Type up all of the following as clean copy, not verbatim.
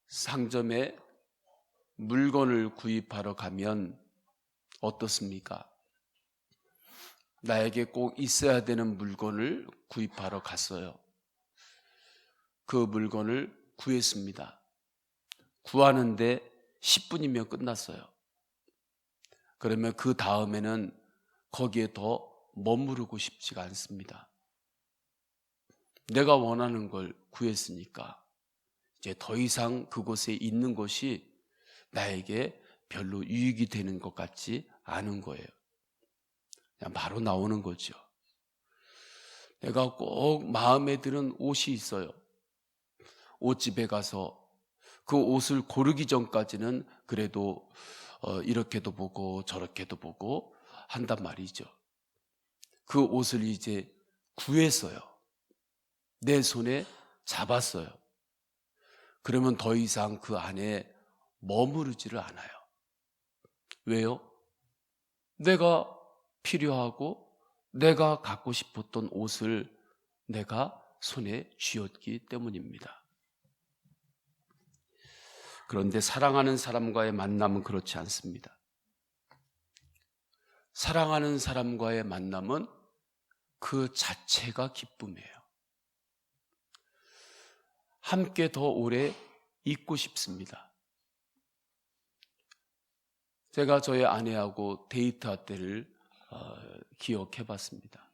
상점에 물건을 구입하러 가면 어떻습니까? 나에게 꼭 있어야 되는 물건을 구입하러 갔어요. 그 물건을 구했습니다. 구하는데 10분이면 끝났어요. 그러면 그 다음에는 거기에 더 머무르고 싶지가 않습니다. 내가 원하는 걸 구했으니까 이제 더 이상 그곳에 있는 것이 나에게 별로 유익이 되는 것 같지 않은 거예요. 그냥 바로 나오는 거죠. 내가 꼭 마음에 드는 옷이 있어요. 옷집에 가서 그 옷을 고르기 전까지는 그래도 이렇게도 보고 저렇게도 보고 한단 말이죠. 그 옷을 이제 구했어요. 내 손에 잡았어요. 그러면 더 이상 그 안에 머무르지를 않아요. 왜요? 내가 필요하고 내가 갖고 싶었던 옷을 내가 손에 쥐었기 때문입니다. 그런데 사랑하는 사람과의 만남은 그렇지 않습니다. 사랑하는 사람과의 만남은 그 자체가 기쁨이에요. 함께 더 오래 있고 싶습니다. 제가 저의 아내하고 데이트할 때를 기억해 봤습니다.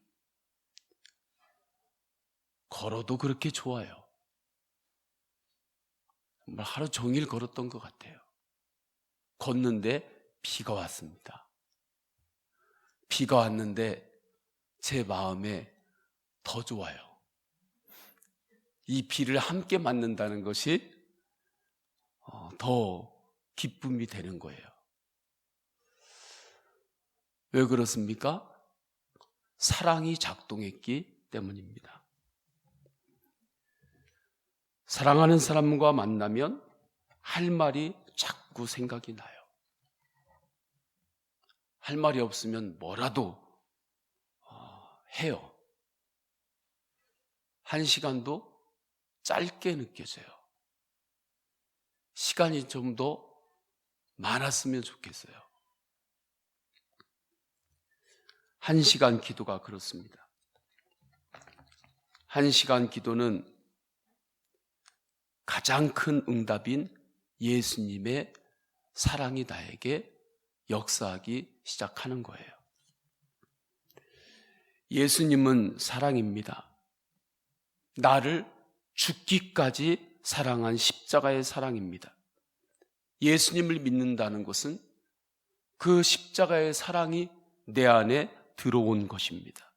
걸어도 그렇게 좋아요. 정말 하루 종일 걸었던 것 같아요. 걷는데 비가 왔습니다. 비가 왔는데 제 마음에 더 좋아요. 이 비를 함께 맞는다는 것이 더 기쁨이 되는 거예요. 왜 그렇습니까? 사랑이 작동했기 때문입니다. 사랑하는 사람과 만나면 할 말이 자꾸 생각이 나요. 할 말이 없으면 뭐라도 해요. 한 시간도 짧게 느껴져요. 시간이 좀 더 많았으면 좋겠어요. 1시간 기도가 그렇습니다. 1시간 기도는 가장 큰 응답인 예수님의 사랑이 나에게 역사하기 시작하는 거예요. 예수님은 사랑입니다. 나를 죽기까지 사랑한 십자가의 사랑입니다. 예수님을 믿는다는 것은 그 십자가의 사랑이 내 안에 들어온 것입니다.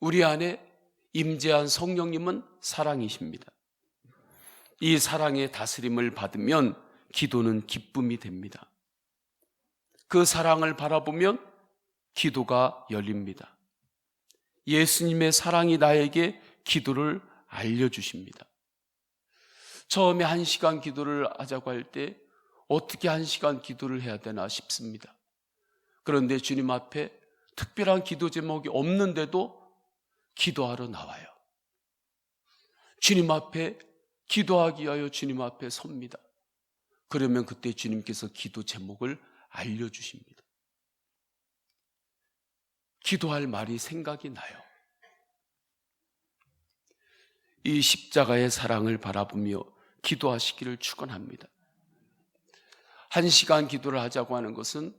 우리 안에 임재한 성령님은 사랑이십니다. 이 사랑의 다스림을 받으면 기도는 기쁨이 됩니다. 그 사랑을 바라보면 기도가 열립니다. 예수님의 사랑이 나에게 기도를 알려주십니다. 처음에 1시간 기도를 하자고 할 때 어떻게 1시간 기도를 해야 되나 싶습니다. 그런데 주님 앞에 특별한 기도 제목이 없는데도 기도하러 나와요. 주님 앞에 기도하기 위하여 주님 앞에 섭니다. 그러면 그때 주님께서 기도 제목을 알려주십니다. 기도할 말이 생각이 나요. 이 십자가의 사랑을 바라보며 기도하시기를 축원합니다. 1시간 기도를 하자고 하는 것은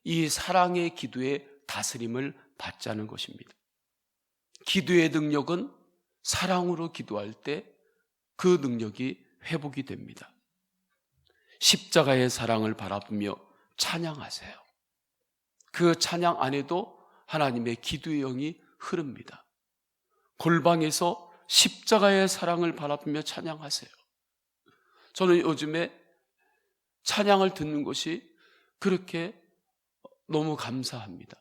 이 사랑의 기도의 다스림을 받자는 것입니다. 기도의 능력은 사랑으로 기도할 때 그 능력이 회복이 됩니다. 십자가의 사랑을 바라보며 찬양하세요. 그 찬양 안에도 하나님의 기도의 영이 흐릅니다. 골방에서 십자가의 사랑을 바라보며 찬양하세요. 저는 요즘에 찬양을 듣는 것이 그렇게 너무 감사합니다.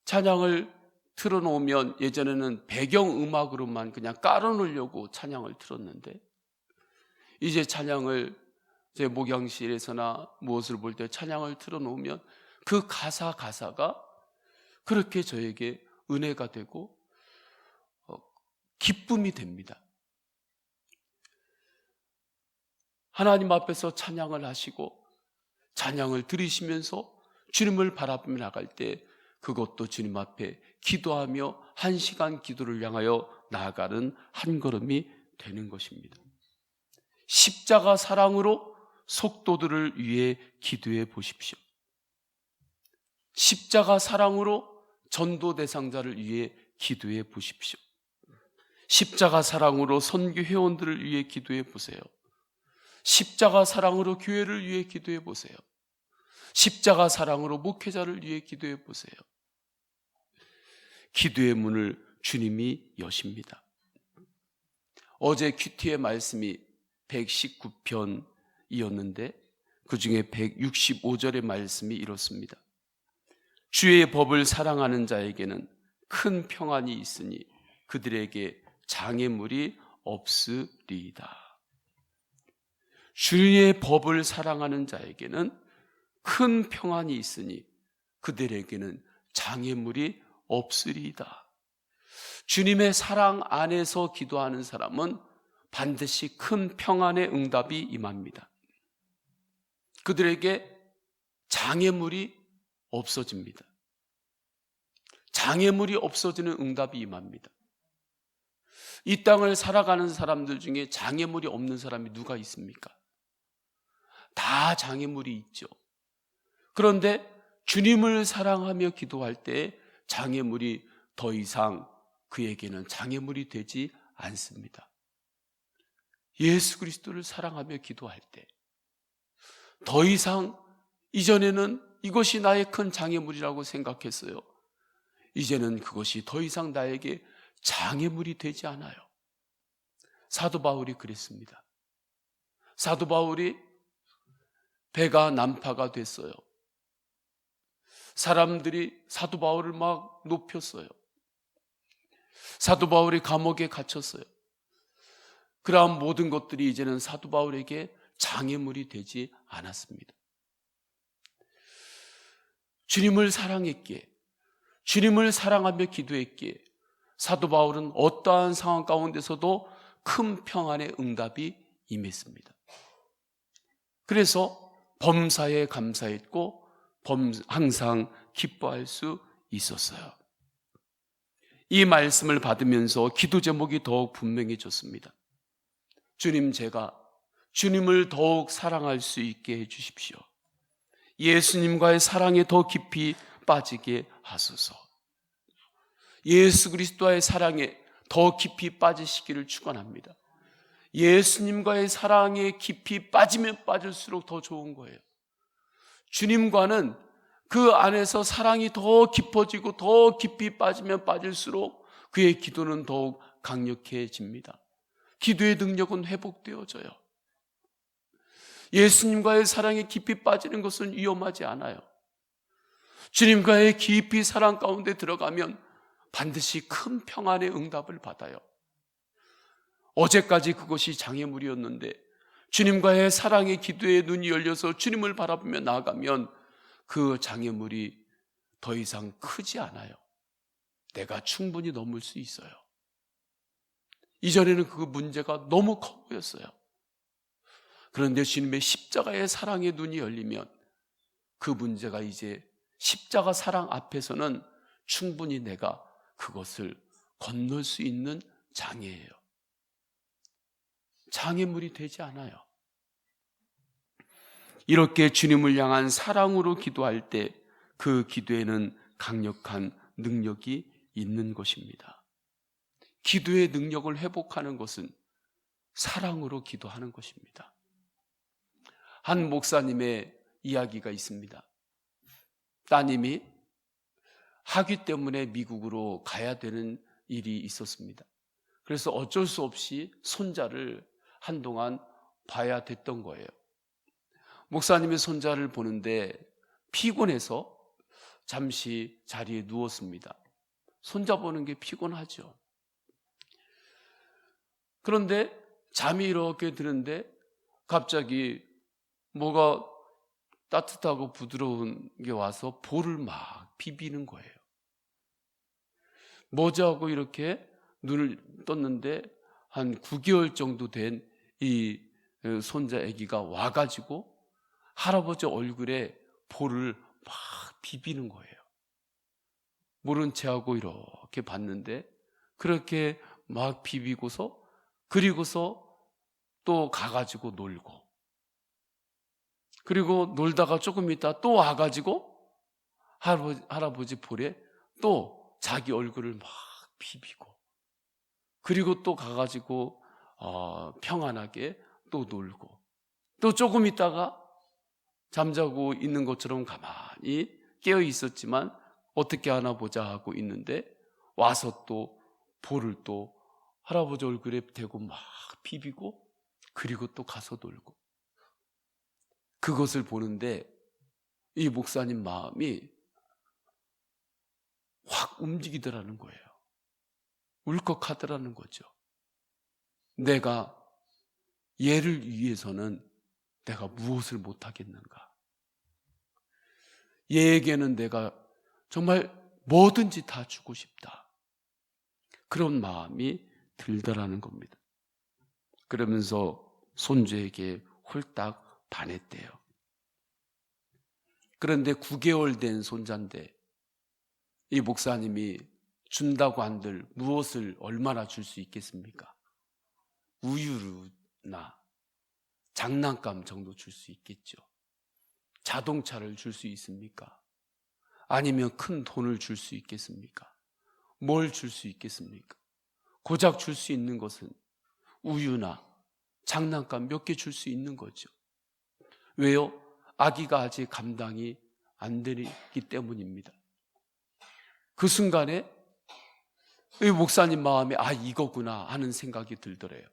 찬양을 틀어놓으면 예전에는 배경음악으로만 그냥 깔아놓으려고 찬양을 틀었는데 이제 찬양을 제 목양실에서나 무엇을 볼 때 찬양을 틀어놓으면 그 가사가 그렇게 저에게 은혜가 되고 기쁨이 됩니다. 하나님 앞에서 찬양을 하시고 찬양을 들으시면서 주님을 바라보며 나갈 때 그것도 주님 앞에 기도하며 한 시간 기도를 향하여 나아가는 한 걸음이 되는 것입니다. 십자가 사랑으로 속도들을 위해 기도해 보십시오. 십자가 사랑으로 전도 대상자를 위해 기도해 보십시오. 십자가 사랑으로 선교 회원들을 위해 기도해 보세요. 십자가 사랑으로 교회를 위해 기도해 보세요. 십자가 사랑으로 목회자를 위해 기도해 보세요. 기도의 문을 주님이 여십니다. 어제 큐티의 말씀이 119편이었는데 그 중에 165절의 말씀이 이렇습니다. 주의 법을 사랑하는 자에게는 큰 평안이 있으니 그들에게 장애물이 없으리이다. 주의 법을 사랑하는 자에게는 큰 평안이 있으니 그들에게는 장애물이 없으리이다. 주님의 사랑 안에서 기도하는 사람은 반드시 큰 평안의 응답이 임합니다. 그들에게 장애물이 없어집니다. 장애물이 없어지는 응답이 임합니다. 이 땅을 살아가는 사람들 중에 장애물이 없는 사람이 누가 있습니까? 다 장애물이 있죠. 그런데 주님을 사랑하며 기도할 때 장애물이 더 이상 그에게는 장애물이 되지 않습니다. 예수 그리스도를 사랑하며 기도할 때 더 이상 이전에는 이것이 나의 큰 장애물이라고 생각했어요. 이제는 그것이 더 이상 나에게 장애물이 되지 않아요. 사도 바울이 그랬습니다. 사도 바울이 배가 난파가 됐어요. 사람들이 사도 바울을 막 높였어요. 사도 바울이 감옥에 갇혔어요. 그러한 모든 것들이 이제는 사도 바울에게 장애물이 되지 않았습니다. 주님을 사랑했기에, 주님을 사랑하며 기도했기에 사도 바울은 어떠한 상황 가운데서도 큰 평안의 응답이 임했습니다. 그래서 범사에 감사했고 항상 기뻐할 수 있었어요. 이 말씀을 받으면서 기도 제목이 더욱 분명해졌습니다. 주님, 제가 주님을 더욱 사랑할 수 있게 해주십시오. 예수님과의 사랑에 더 깊이 빠지게 하소서. 예수 그리스도와의 사랑에 더 깊이 빠지시기를 축원합니다. 예수님과의 사랑에 깊이 빠지면 빠질수록 더 좋은 거예요. 주님과는 그 안에서 사랑이 더 깊어지고 더 깊이 빠지면 빠질수록 그의 기도는 더욱 강력해집니다. 기도의 능력은 회복되어져요. 예수님과의 사랑에 깊이 빠지는 것은 위험하지 않아요. 주님과의 깊이 사랑 가운데 들어가면 반드시 큰 평안의 응답을 받아요. 어제까지 그것이 장애물이었는데 주님과의 사랑의 기도에 눈이 열려서 주님을 바라보며 나아가면 그 장애물이 더 이상 크지 않아요. 내가 충분히 넘을 수 있어요. 이전에는 그 문제가 너무 커 보였어요. 그런데 주님의 십자가의 사랑의 눈이 열리면 그 문제가 이제 십자가 사랑 앞에서는 충분히 내가 그것을 건널 수 있는 장애예요. 장애물이 되지 않아요. 이렇게 주님을 향한 사랑으로 기도할 때 그 기도에는 강력한 능력이 있는 것입니다. 기도의 능력을 회복하는 것은 사랑으로 기도하는 것입니다. 한 목사님의 이야기가 있습니다. 따님이 학위 때문에 미국으로 가야 되는 일이 있었습니다. 그래서 어쩔 수 없이 손자를 한동안 봐야 됐던 거예요. 목사님이 손자를 보는데 피곤해서 잠시 자리에 누웠습니다. 손자 보는 게 피곤하죠. 그런데 잠이 이렇게 드는데 갑자기 뭐가 따뜻하고 부드러운 게 와서 볼을 막 비비는 거예요. 뭐지 하고 이렇게 눈을 떴는데 한 9개월 정도 된 이 손자 아기가 와가지고 할아버지 얼굴에 볼을 막 비비는 거예요. 모른 체하고 이렇게 봤는데 그렇게 막 비비고서 그리고서 또 가가지고 놀고 그리고 놀다가 조금 있다 또 와가지고 할아버지 볼에 또 자기 얼굴을 막 비비고 그리고 또 가가지고 평안하게 또 놀고 또 조금 있다가 잠자고 있는 것처럼 가만히 깨어 있었지만 어떻게 하나 보자 하고 있는데 와서 또 볼을 또 할아버지 얼굴에 대고 막 비비고 그리고 또 가서 놀고 그것을 보는데 이 목사님 마음이 확 움직이더라는 거예요. 울컥하더라는 거죠. 내가 얘를 위해서는 내가 무엇을 못하겠는가? 얘에게는 내가 정말 뭐든지 다 주고 싶다. 그런 마음이 들더라는 겁니다. 그러면서 손주에게 홀딱 반했대요. 그런데 9개월 된 손자인데 이 목사님이 준다고 한들 무엇을 얼마나 줄 수 있겠습니까? 우유나 장난감 정도 줄 수 있겠죠. 자동차를 줄 수 있습니까? 아니면 큰 돈을 줄 수 있겠습니까? 뭘 줄 수 있겠습니까? 고작 줄 수 있는 것은 우유나 장난감 몇 개 줄 수 있는 거죠. 왜요? 아기가 아직 감당이 안 되기 때문입니다. 그 순간에 이 목사님 마음에 이거구나 하는 생각이 들더래요.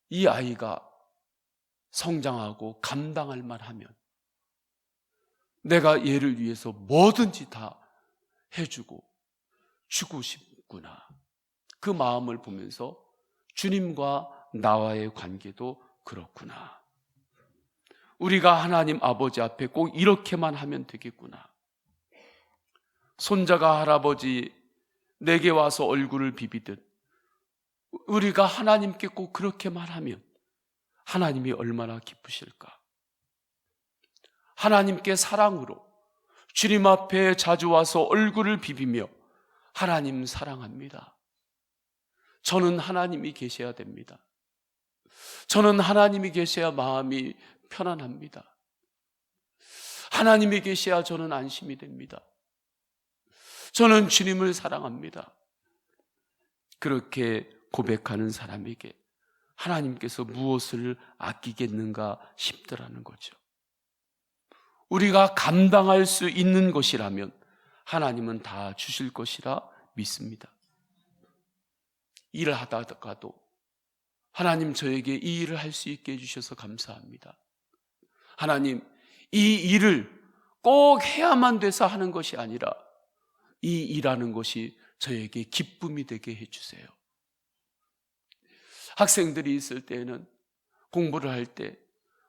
이 아이가 성장하고 감당할 만하면 내가 얘를 위해서 뭐든지 다 해주고 주고 싶구나. 그 마음을 보면서 주님과 나와의 관계도 그렇구나. 우리가 하나님 아버지 앞에 꼭 이렇게만 하면 되겠구나. 손자가 할아버지 내게 와서 얼굴을 비비듯 우리가 하나님께 꼭 그렇게만 하면 하나님이 얼마나 기쁘실까? 하나님께 사랑으로 주님 앞에 자주 와서 얼굴을 비비며 하나님 사랑합니다. 저는 하나님이 계셔야 됩니다. 저는 하나님이 계셔야 마음이 편안합니다. 하나님이 계셔야 저는 안심이 됩니다. 저는 주님을 사랑합니다. 그렇게 고백하는 사람에게 하나님께서 무엇을 아끼겠는가 싶더라는 거죠. 우리가 감당할 수 있는 것이라면 하나님은 다 주실 것이라 믿습니다. 일을 하다가도 하나님 저에게 이 일을 할 수 있게 해주셔서 감사합니다. 하나님 이 일을 꼭 해야만 돼서 하는 것이 아니라 이 일하는 것이 저에게 기쁨이 되게 해주세요. 학생들이 있을 때에는 공부를 할 때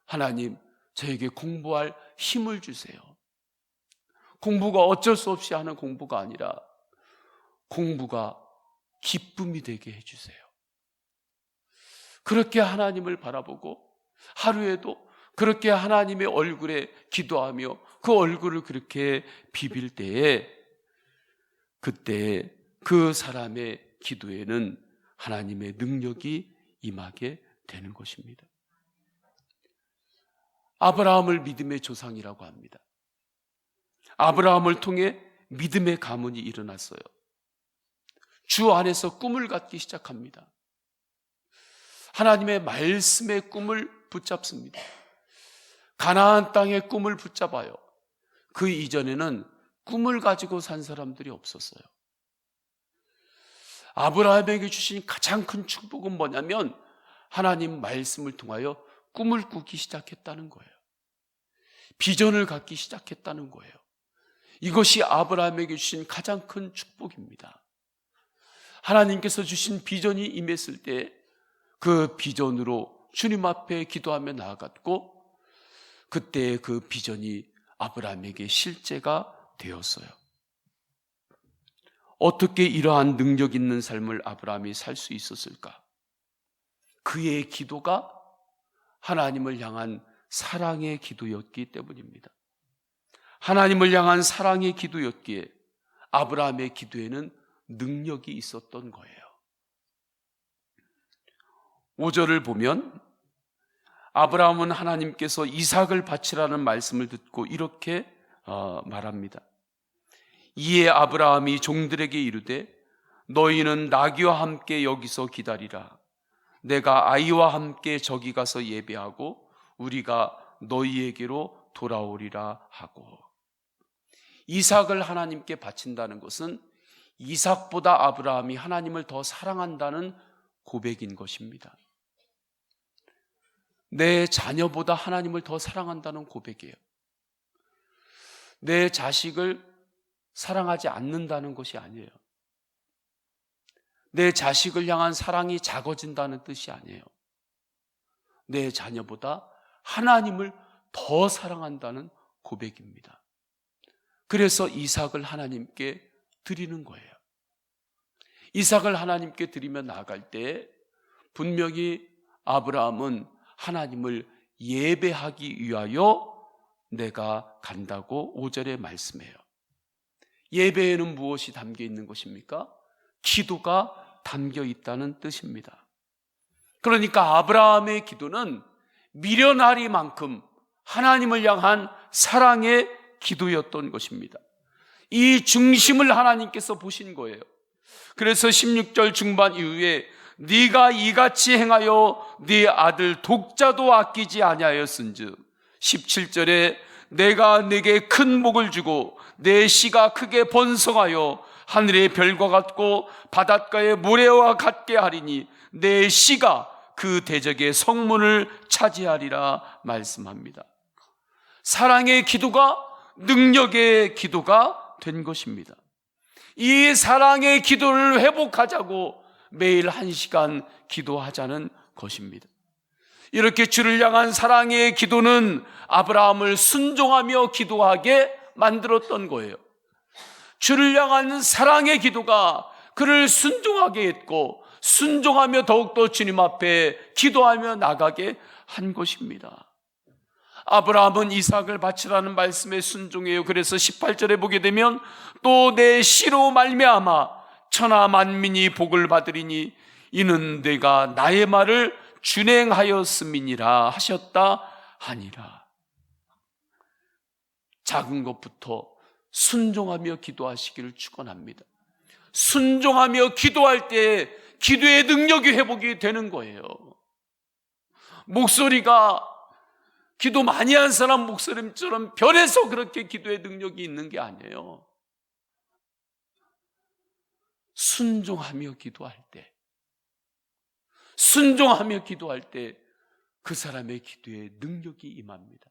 하나님 저에게 공부할 힘을 주세요. 공부가 어쩔 수 없이 하는 공부가 아니라 공부가 기쁨이 되게 해주세요. 그렇게 하나님을 바라보고 하루에도 그렇게 하나님의 얼굴에 기도하며 그 얼굴을 그렇게 비빌 때에 그때 그 사람의 기도에는 하나님의 능력이 임하게 되는 것입니다. 아브라함을 믿음의 조상이라고 합니다. 아브라함을 통해 믿음의 가문이 일어났어요. 주 안에서 꿈을 갖기 시작합니다. 하나님의 말씀의 꿈을 붙잡습니다. 가나안 땅의 꿈을 붙잡아요. 그 이전에는 꿈을 가지고 산 사람들이 없었어요. 아브라함에게 주신 가장 큰 축복은 뭐냐면 하나님 말씀을 통하여 꿈을 꾸기 시작했다는 거예요. 비전을 갖기 시작했다는 거예요. 이것이 아브라함에게 주신 가장 큰 축복입니다. 하나님께서 주신 비전이 임했을 때 그 비전으로 주님 앞에 기도하며 나아갔고 그때 그 비전이 아브라함에게 실제가 되었어요. 어떻게 이러한 능력 있는 삶을 아브라함이 살 수 있었을까? 그의 기도가 하나님을 향한 사랑의 기도였기 때문입니다. 하나님을 향한 사랑의 기도였기에 아브라함의 기도에는 능력이 있었던 거예요. 5절을 보면 아브라함은 하나님께서 이삭을 바치라는 말씀을 듣고 이렇게 말합니다. 이에 아브라함이 종들에게 이르되 너희는 나귀와 함께 여기서 기다리라. 내가 아이와 함께 저기 가서 예배하고 우리가 너희에게로 돌아오리라 하고. 이삭을 하나님께 바친다는 것은 이삭보다 아브라함이 하나님을 더 사랑한다는 고백인 것입니다. 내 자녀보다 하나님을 더 사랑한다는 고백이에요. 내 자식을 사랑하지 않는다는 것이 아니에요. 내 자식을 향한 사랑이 작아진다는 뜻이 아니에요. 내 자녀보다 하나님을 더 사랑한다는 고백입니다. 그래서 이삭을 하나님께 드리는 거예요. 이삭을 하나님께 드리며 나아갈 때 분명히 아브라함은 하나님을 예배하기 위하여 내가 간다고 5절에 말씀해요. 예배에는 무엇이 담겨 있는 것입니까? 기도가 담겨 있다는 뜻입니다. 그러니까 아브라함의 기도는 미련하리만큼 하나님을 향한 사랑의 기도였던 것입니다. 이 중심을 하나님께서 보신 거예요. 그래서 16절 중반 이후에 네가 이같이 행하여 네 아들 독자도 아끼지 아니하였은즉 17절에 내가 네게 큰 복을 주고 내 씨가 크게 번성하여 하늘의 별과 같고 바닷가의 모래와 같게 하리니 내 씨가 그 대적의 성문을 차지하리라 말씀합니다. 사랑의 기도가 능력의 기도가 된 것입니다. 이 사랑의 기도를 회복하자고 매일 1시간 기도하자는 것입니다. 이렇게 주를 향한 사랑의 기도는 아브라함을 순종하며 기도하게 만들었던 거예요. 주를 향한 사랑의 기도가 그를 순종하게 했고 순종하며 더욱더 주님 앞에 기도하며 나가게 한 것입니다. 아브라함은 이삭을 바치라는 말씀에 순종해요. 그래서 18절에 보게 되면 또 내 씨로 말미암아 천하 만민이 복을 받으리니 이는 내가 나의 말을 준행하였음이니라 하셨다 하니라. 작은 것부터 순종하며 기도하시기를 축원합니다. 순종하며 기도할 때 기도의 능력이 회복이 되는 거예요. 목소리가 기도 많이 한 사람 목소리처럼 변해서 그렇게 기도의 능력이 있는 게 아니에요. 순종하며 기도할 때, 순종하며 기도할 때 그 사람의 기도에 능력이 임합니다.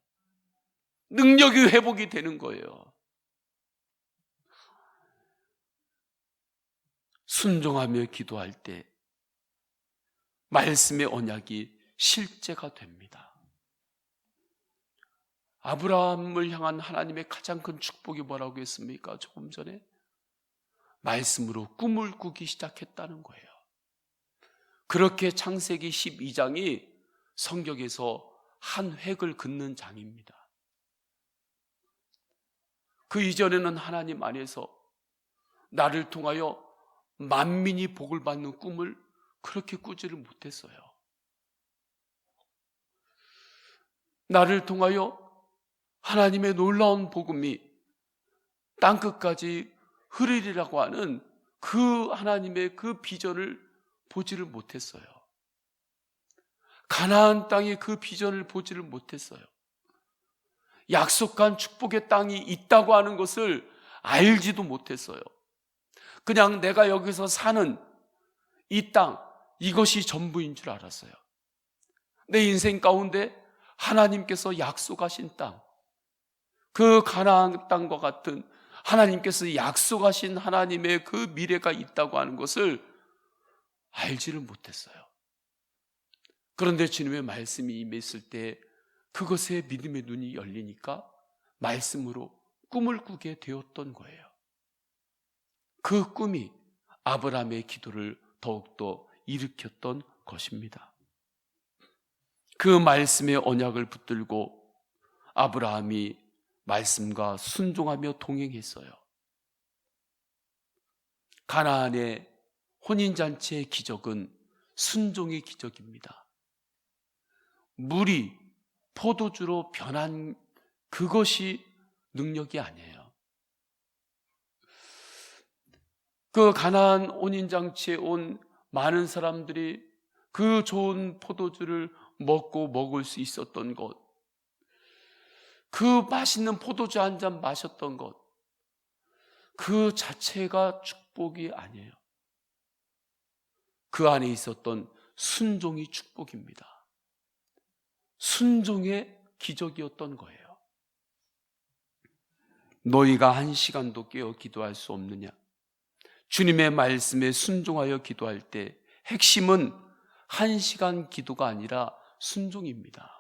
능력이 회복이 되는 거예요. 순종하며 기도할 때 말씀의 언약이 실제가 됩니다. 아브라함을 향한 하나님의 가장 큰 축복이 뭐라고 했습니까? 조금 전에 말씀으로 꿈을 꾸기 시작했다는 거예요. 그렇게 창세기 12장이 성경에서 한 획을 긋는 장입니다. 그 이전에는 하나님 안에서 나를 통하여 만민이 복을 받는 꿈을 그렇게 꾸지를 못했어요. 나를 통하여 하나님의 놀라운 복음이 땅끝까지 흐르리라고 하는 그 하나님의 그 비전을 보지를 못했어요. 가나안 땅의 그 비전을 보지를 못했어요. 약속한 축복의 땅이 있다고 하는 것을 알지도 못했어요. 그냥 내가 여기서 사는 이 땅, 이것이 전부인 줄 알았어요. 내 인생 가운데 하나님께서 약속하신 땅, 그 가나안 땅과 같은 하나님께서 약속하신 하나님의 그 미래가 있다고 하는 것을 알지를 못했어요. 그런데 주님의 말씀이 임했을 때 그것에 믿음의 눈이 열리니까 말씀으로 꿈을 꾸게 되었던 거예요. 그 꿈이 아브라함의 기도를 더욱더 일으켰던 것입니다. 그 말씀의 언약을 붙들고 아브라함이 말씀과 순종하며 동행했어요. 가나안의 혼인잔치의 기적은 순종의 기적입니다. 물이 포도주로 변한 그것이 능력이 아니에요. 그 가나안 혼인잔치에 온 많은 사람들이 그 좋은 포도주를 먹고 먹을 수 있었던 것, 그 맛있는 포도주 한 잔 마셨던 것, 그 자체가 축복이 아니에요. 그 안에 있었던 순종이 축복입니다. 순종의 기적이었던 거예요. 너희가 한 시간도 깨어 기도할 수 없느냐? 주님의 말씀에 순종하여 기도할 때 핵심은 한 시간 기도가 아니라 순종입니다.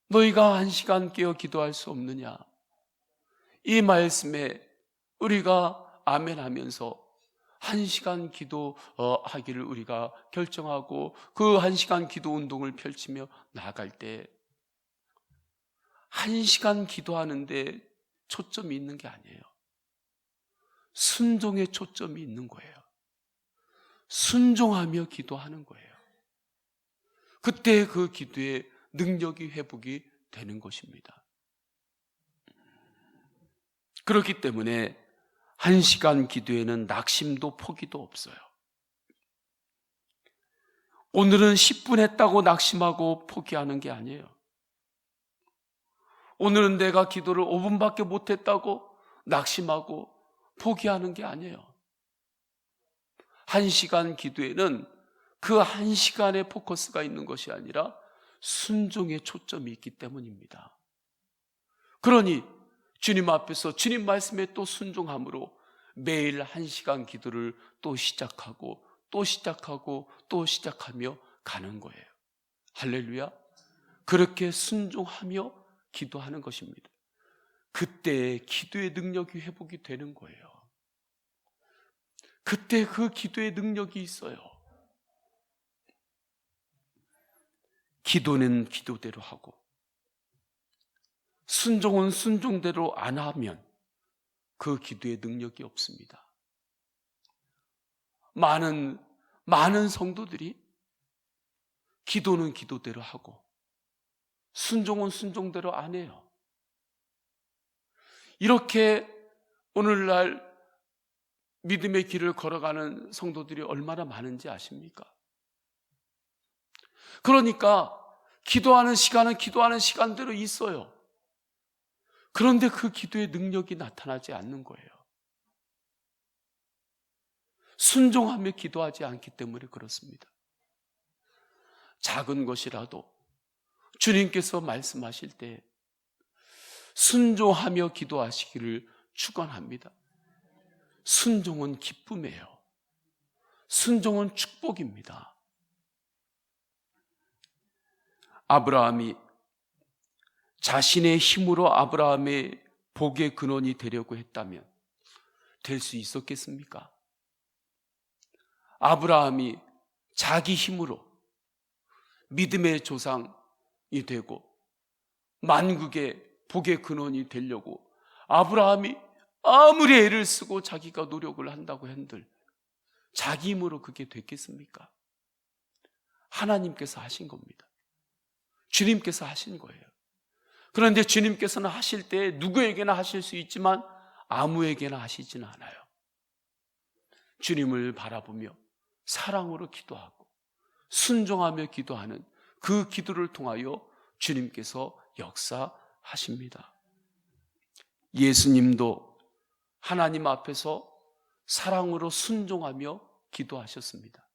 너희가 한 시간 깨어 기도할 수 없느냐? 이 말씀에 우리가 아멘 하면서 한 시간 기도하기를 우리가 결정하고 그 한 시간 기도 운동을 펼치며 나아갈 때 한 시간 기도하는데 초점이 있는 게 아니에요. 순종에 초점이 있는 거예요. 순종하며 기도하는 거예요. 그때 그 기도의 능력이 회복이 되는 것입니다. 그렇기 때문에 한 시간 기도에는 낙심도 포기도 없어요. 오늘은 10분 했다고 낙심하고 포기하는 게 아니에요. 오늘은 내가 기도를 5분밖에 못했다고 낙심하고 포기하는 게 아니에요. 한 시간 기도에는 그 한 시간의 포커스가 있는 것이 아니라 순종의 초점이 있기 때문입니다. 그러니 주님 앞에서 주님 말씀에 또 순종함으로 매일 한 시간 기도를 또 시작하고 또 시작하고 또 시작하며 가는 거예요. 할렐루야. 그렇게 순종하며 기도하는 것입니다. 그때 기도의 능력이 회복이 되는 거예요. 그때 그 기도의 능력이 있어요. 기도는 기도대로 하고 순종은 순종대로 안 하면 그 기도의 능력이 없습니다. 많은 성도들이 기도는 기도대로 하고 순종은 순종대로 안 해요. 이렇게 오늘날 믿음의 길을 걸어가는 성도들이 얼마나 많은지 아십니까? 그러니까 기도하는 시간은 기도하는 시간대로 있어요. 그런데 그 기도의 능력이 나타나지 않는 거예요. 순종하며 기도하지 않기 때문에 그렇습니다. 작은 것이라도 주님께서 말씀하실 때 순종하며 기도하시기를 축원합니다. 순종은 기쁨이에요. 순종은 축복입니다. 아브라함이 자신의 힘으로 아브라함의 복의 근원이 되려고 했다면 될 수 있었겠습니까? 아브라함이 자기 힘으로 믿음의 조상이 되고 만국의 복의 근원이 되려고 아브라함이 아무리 애를 쓰고 자기가 노력을 한다고 한들 자기 힘으로 그게 됐겠습니까? 하나님께서 하신 겁니다. 주님께서 하신 거예요. 그런데 주님께서는 하실 때 누구에게나 하실 수 있지만 아무에게나 하시지는 않아요. 주님을 바라보며 사랑으로 기도하고 순종하며 기도하는 그 기도를 통하여 주님께서 역사하십니다. 예수님도 하나님 앞에서 사랑으로 순종하며 기도하셨습니다.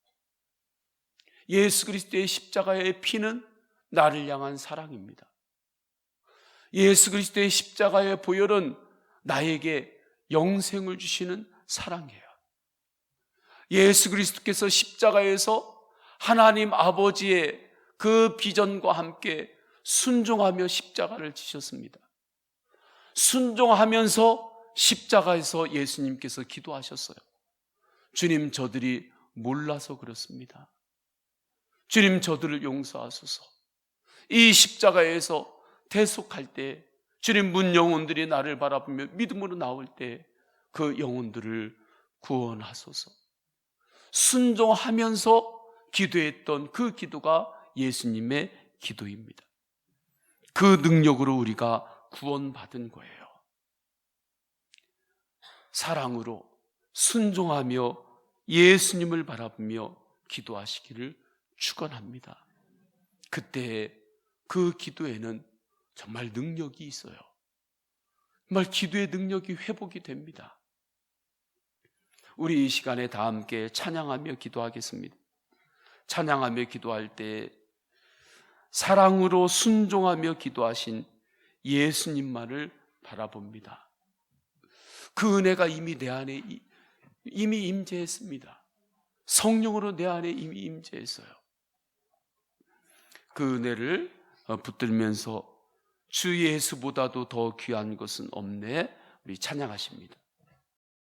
예수 그리스도의 십자가의 피는 나를 향한 사랑입니다. 예수 그리스도의 십자가의 보혈은 나에게 영생을 주시는 사랑이에요. 예수 그리스도께서 십자가에서 하나님 아버지의 그 비전과 함께 순종하며 십자가를 지셨습니다. 순종하면서 십자가에서 예수님께서 기도하셨어요. 주님, 저들이 몰라서 그렇습니다. 주님, 저들을 용서하소서. 이 십자가에서 대속할 때 주님, 문 영혼들이 나를 바라보며 믿음으로 나올 때 그 영혼들을 구원하소서. 순종하면서 기도했던 그 기도가 예수님의 기도입니다. 그 능력으로 우리가 구원받은 거예요. 사랑으로 순종하며 예수님을 바라보며 기도하시기를 축원합니다. 그때 그 기도에는 정말 능력이 있어요. 정말 기도의 능력이 회복이 됩니다. 우리 이 시간에 다 함께 찬양하며 기도하겠습니다. 찬양하며 기도할 때 사랑으로 순종하며 기도하신 예수님만을 바라봅니다. 그 은혜가 이미 내 안에 이미 임재했습니다. 성령으로 내 안에 이미 임재했어요. 그 은혜를 붙들면서 주 예수보다도 더 귀한 것은 없네, 우리 찬양하십니다.